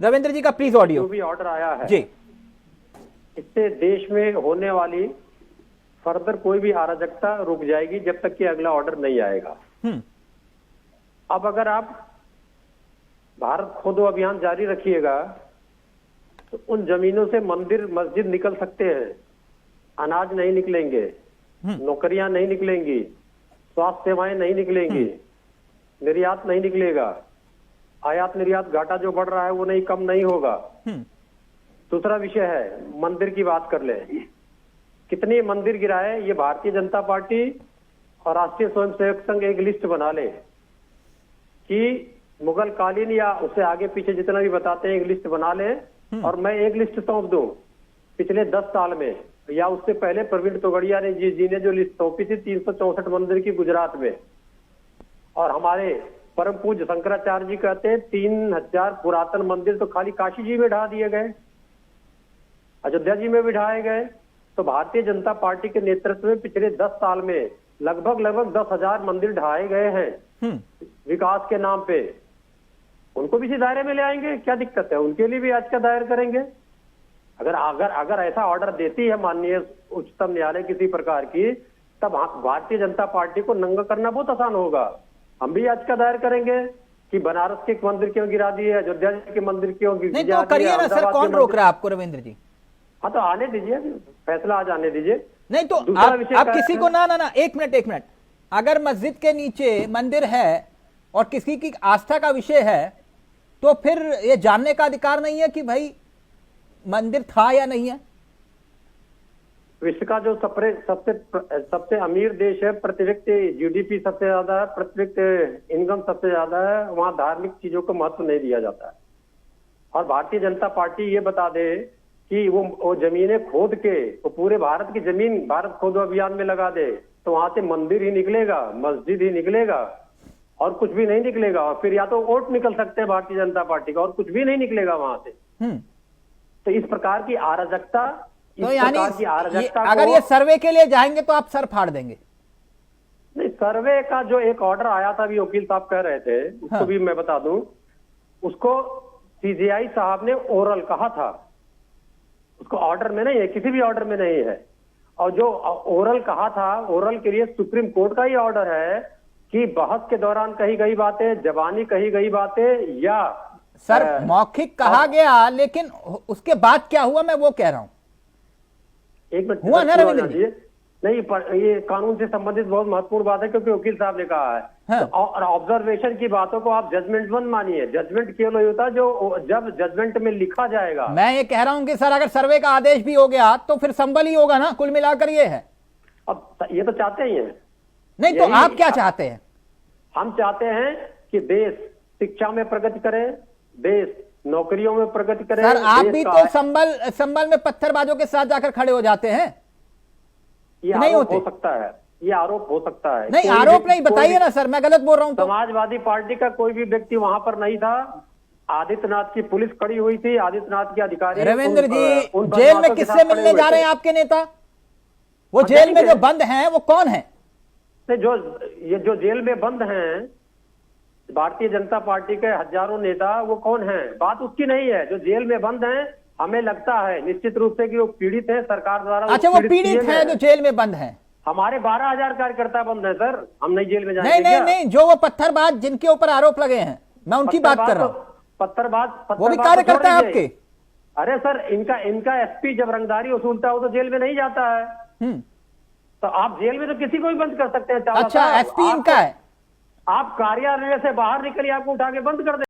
रविंद्र जी का please audio. जो भी ऑर्डर आया है जी, इससे देश में होने वाली फर्दर कोई भी अराजकता रुक जाएगी जब तक कि अगला ऑर्डर नहीं आएगा। अब अगर आप भारत खोदो अभियान जारी रखिएगा तो उन जमीनों से मंदिर मस्जिद निकल सकते हैं, अनाज नहीं निकलेंगे, नौकरियां नहीं निकलेंगी, स्वास्थ्य सेवाएं नहीं निकलेंगी, निर्यात नहीं निकलेगा, आयात निर्यात घाटा जो बढ़ रहा है वो नहीं कम नहीं होगा। दूसरा विषय है मंदिर की बात कर ले, कितने मंदिर गिराए ये भारतीय जनता पार्टी और राष्ट्रीय स्वयंसेवक संघ एक लिस्ट बना ले कि मुगल कालीन या उससे आगे पीछे जितना भी बताते हैं एक लिस्ट बना ले, और मैं एक लिस्ट सौंप दूं पिछले 10 साल में या उससे पहले प्रवीण तोगड़िया ने जी ने जो लिस्ट सौंपी थी 364 मंदिर की गुजरात में, और हमारे परम पूज्य शंकराचार्य जी कहते हैं 3000 पुरातन मंदिर तो खाली काशी जी में ढा दिए गए, अयोध्या जी में भी ढाए गए। तो भारतीय जनता पार्टी के नेतृत्व में पिछले 10 साल में लगभग 10,000 मंदिर ढाए गए हैं विकास के नाम पे। उनको भी इसी दायरे में ले आएंगे, क्या दिक्कत है? उनके लिए भी आज का दायर करेंगे। अगर अगर अगर ऐसा ऑर्डर देती है माननीय उच्चतम न्यायालय किसी प्रकार की, तब भारतीय जनता पार्टी को नंगा करना बहुत आसान होगा। हम भी आज का दायर करेंगे कि बनारस के मंदिर क्यों गिरा दिए, अयोध्या के मंदिर क्यों गिरा दिए। नहीं तो करिए ना सर, कौन रोक रहा है आपको रविंद्र जी? हाँ तो आने दीजिए, फैसला आज आने दीजिए। नहीं तो आप किसी को ना एक मिनट, अगर मस्जिद के नीचे मंदिर है और किसी की आस्था का विषय है तो फिर ये जानने का अधिकार नहीं है कि भाई मंदिर था या नहीं है? विश्व का जो सबसे अमीर देश है, प्रति व्यक्ति जीडीपी सबसे ज्यादा है, प्रति व्यक्ति इनकम सबसे ज्यादा है, वहां धार्मिक चीजों को महत्व नहीं दिया जाता है। और भारतीय जनता पार्टी ये बता दे कि वो जमीनें खोद के वो पूरे भारत की जमीन भारत खोदो अभियान में लगा दे तो वहां से मंदिर ही निकलेगा, मस्जिद ही निकलेगा और कुछ भी नहीं निकलेगा। और फिर या तो वोट निकल सकते हैं भारतीय जनता पार्टी का, और कुछ भी नहीं निकलेगा वहां से। तो इस प्रकार की अराजकता, तो यानी अगर ये सर्वे के लिए जाएंगे तो आप सर फाड़ देंगे? नहीं, सर्वे का जो एक ऑर्डर आया था, अभी वकील साहब कह रहे थे, उसको भी मैं बता दूं, उसको सीजेआई साहब ने ओरल कहा था, उसको ऑर्डर में नहीं है, किसी भी ऑर्डर में नहीं है। और जो ओरल कहा था, ओरल के लिए सुप्रीम कोर्ट का ही ऑर्डर है कि बहस के दौरान कही गई बातें, जबानी कही गई बातें या सर मौखिक कहा गया, लेकिन उसके बाद क्या हुआ मैं वो कह रहा हूं। एक मिनट हुआ ना रविंद्र जी? नहीं, ये कानून से संबंधित बहुत महत्वपूर्ण बात है क्योंकि वकील साहब ने कहा है। हाँ। तो और ऑब्जर्वेशन की बातों को आप जजमेंट मत मानिए, जजमेंट केवल होता जो जब जजमेंट में लिखा जाएगा। मैं ये कह रहा हूं कि सर अगर सर्वे का आदेश भी हो गया तो फिर संबल ही होगा ना, कुल मिलाकर ये है। अब ये तो चाहते ही हैं। नहीं तो आप क्या चाहते हैं? हम चाहते हैं कि देश शिक्षा में प्रगति करे, देश नौकरियों में प्रगति करे। सर आप भी तो संबल में पत्थरबाजों के साथ जाकर खड़े हो जाते हैं, ये नहीं आरोप होते? हो सकता है, ये आरोप हो सकता है। नहीं आरोप नहीं, बताइए ना सर, मैं गलत बोल रहा हूं तो? समाजवादी पार्टी का कोई भी व्यक्ति वहां पर नहीं था, आदित्यनाथ की पुलिस खड़ी हुई थी, आदित्यनाथ के अधिकारी। रविंद्र जी जेल में किससे मिलने जा रहे हैं आपके नेता? वो जेल में जो बंद हैं वो कौन है? जो जेल में बंद हैं भारतीय जनता पार्टी के हजारों नेता, वो कौन है? बात उसकी नहीं है। जो जेल में बंद हैं, हमें लगता है निश्चित रूप से कि वो पीड़ित हैं सरकार द्वारा। अच्छा, वो पीड़ित हैं जो जेल में बंद हैं? हमारे 12,000 कार्यकर्ता बंद है सर, हम नहीं जेल में नहीं जाएंगे? नहीं, जो वो पत्थरबाज जिनके ऊपर आरोप लगे हैं, मैं उनकी बात कर रहा हूँ। पत्थरबाज वो भी कार्यकर्ता है आपके? अरे सर, इनका एसपी जब रंगदारी वसूलता है वो तो जेल में नहीं जाता है। तो आप जेल में तो किसी को भी बंद कर सकते हैं। अच्छा, एसपी इनका है? आप कार्यालय से बाहर निकलिए, आपको उठा के बंद कर दे।